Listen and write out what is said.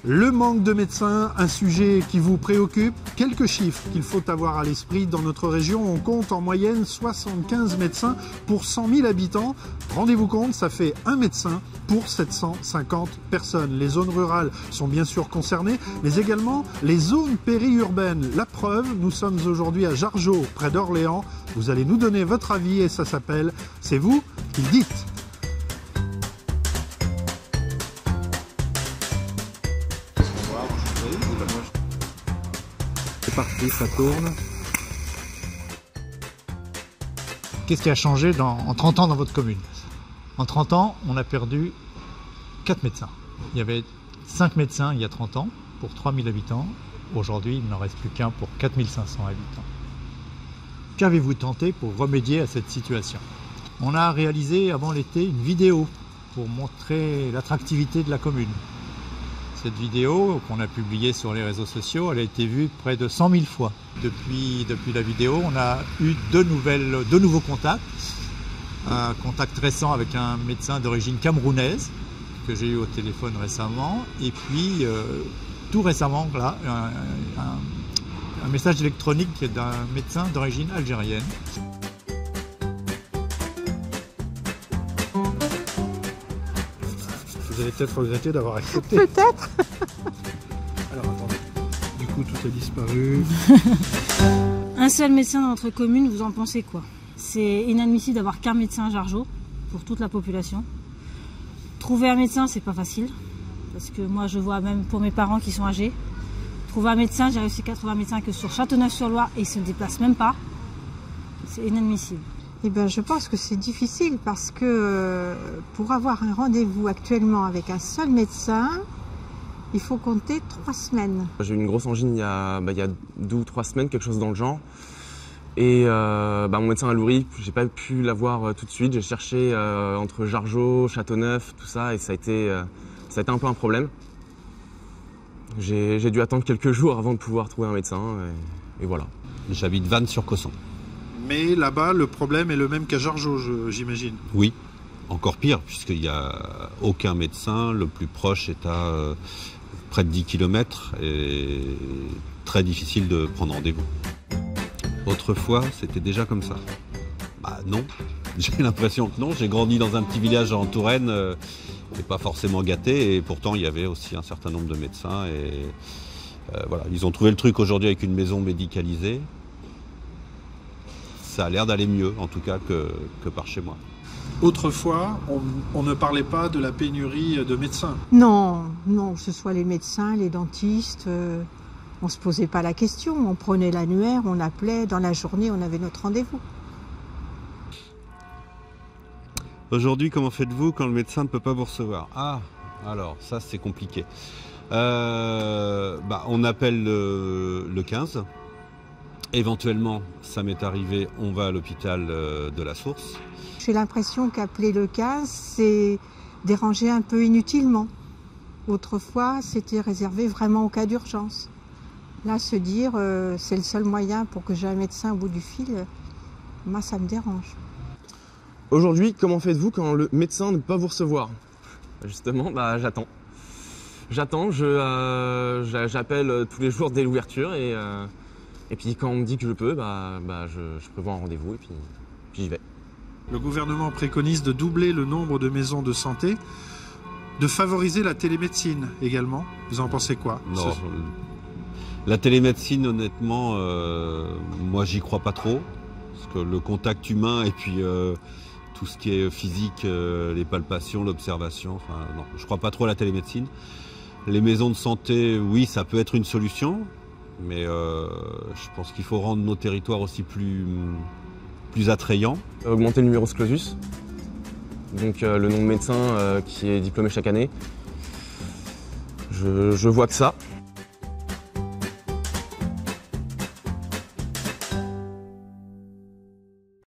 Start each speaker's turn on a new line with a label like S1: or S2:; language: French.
S1: Le manque de médecins, un sujet qui vous préoccupe. Quelques chiffres qu'il faut avoir à l'esprit. Dans notre région, on compte en moyenne 75 médecins pour 100 000 habitants. Rendez-vous compte, ça fait un médecin pour 750 personnes. Les zones rurales sont bien sûr concernées, mais également les zones périurbaines. La preuve, nous sommes aujourd'hui à Jargeau, près d'Orléans. Vous allez nous donner votre avis et ça s'appelle « C'est vous qui le dites ». C'est parti, ça tourne. Qu'est-ce qui a changé en 30 ans dans votre commune? En 30 ans, on a perdu 4 médecins. Il y avait 5 médecins il y a 30 ans pour 3000 habitants. Aujourd'hui, il n'en reste plus qu'un pour 4500 habitants. Qu'avez-vous tenté pour remédier à cette situation? On a réalisé avant l'été une vidéo pour montrer l'attractivité de la commune. Cette vidéo qu'on a publiée sur les réseaux sociaux, elle a été vue près de 100 000 fois. Depuis la vidéo, on a eu deux nouveaux contacts. Un contact récent avec un médecin d'origine camerounaise que j'ai eu au téléphone récemment. Et puis, tout récemment, là, un message électronique d'un médecin d'origine algérienne. Vous allez peut-être regretter d'avoir accepté.
S2: Peut-être.
S1: Alors attendez, du coup tout a disparu.
S2: Un seul médecin dans notre commune, vous en pensez quoi? C'est inadmissible d'avoir qu'un médecin à Jargeau pour toute la population. Trouver un médecin, c'est pas facile. Parce que moi je vois même pour mes parents qui sont âgés. Trouver un médecin, j'ai réussi à trouver un médecin que sur Châteauneuf-sur-Loire et il se déplace même pas. C'est inadmissible.
S3: Eh bien, je pense que c'est difficile parce que pour avoir un rendez-vous actuellement avec un seul médecin, il faut compter 3 semaines.
S4: J'ai eu une grosse angine il y a 2 ou 3 semaines, quelque chose dans le genre. Et mon médecin à Loury, j'ai pas pu l'avoir tout de suite. J'ai cherché entre Jargeau, Châteauneuf, tout ça, et ça a été un peu un problème. J'ai dû attendre quelques jours avant de pouvoir trouver un médecin, et voilà.
S5: J'habite Vannes-sur-Cosson.
S1: Mais là-bas, le problème est le même qu'à Jargeau, j'imagine.
S5: Oui, encore pire, puisqu'il n'y a aucun médecin. Le plus proche est à près de 10 km et très difficile de prendre rendez-vous. Autrefois, c'était déjà comme ça. Bah non, j'ai l'impression que non. J'ai grandi dans un petit village en Touraine, et pas forcément gâté, et pourtant il y avait aussi un certain nombre de médecins. Et voilà, ils ont trouvé le truc aujourd'hui avec une maison médicalisée. Ça a l'air d'aller mieux, en tout cas, que par chez moi.
S1: Autrefois, on ne parlait pas de la pénurie de médecins.
S3: Non, que ce soit les médecins, les dentistes, on ne se posait pas la question. On prenait l'annuaire, on appelait, dans la journée, on avait notre rendez-vous.
S5: Aujourd'hui, comment faites-vous quand le médecin ne peut pas vous recevoir? Ah, alors, ça c'est compliqué. On appelle le 15. Éventuellement, ça m'est arrivé, on va à l'hôpital de la Source.
S3: J'ai l'impression qu'appeler le 15, c'est déranger un peu inutilement. Autrefois, c'était réservé vraiment au cas d'urgence. Là, se dire, c'est le seul moyen pour que j'ai un médecin au bout du fil, moi, ça me dérange.
S4: Aujourd'hui, comment faites-vous quand le médecin ne peut pas vous recevoir? Justement, j'attends. J'attends, j'appelle tous les jours dès l'ouverture et puis quand on me dit que je peux, je prévois un rendez-vous et puis j'y vais.
S1: Le gouvernement préconise de doubler le nombre de maisons de santé, de favoriser la télémédecine également. Vous en pensez quoi?
S5: Non, la télémédecine, honnêtement, moi j'y crois pas trop. Parce que le contact humain et puis tout ce qui est physique, les palpations, l'observation, non, je crois pas trop à la télémédecine. Les maisons de santé, oui, ça peut être une solution. Mais je pense qu'il faut rendre nos territoires aussi plus attrayants.
S4: Augmenter le numerus clausus, donc le nom de médecin qui est diplômé chaque année. Je vois que ça.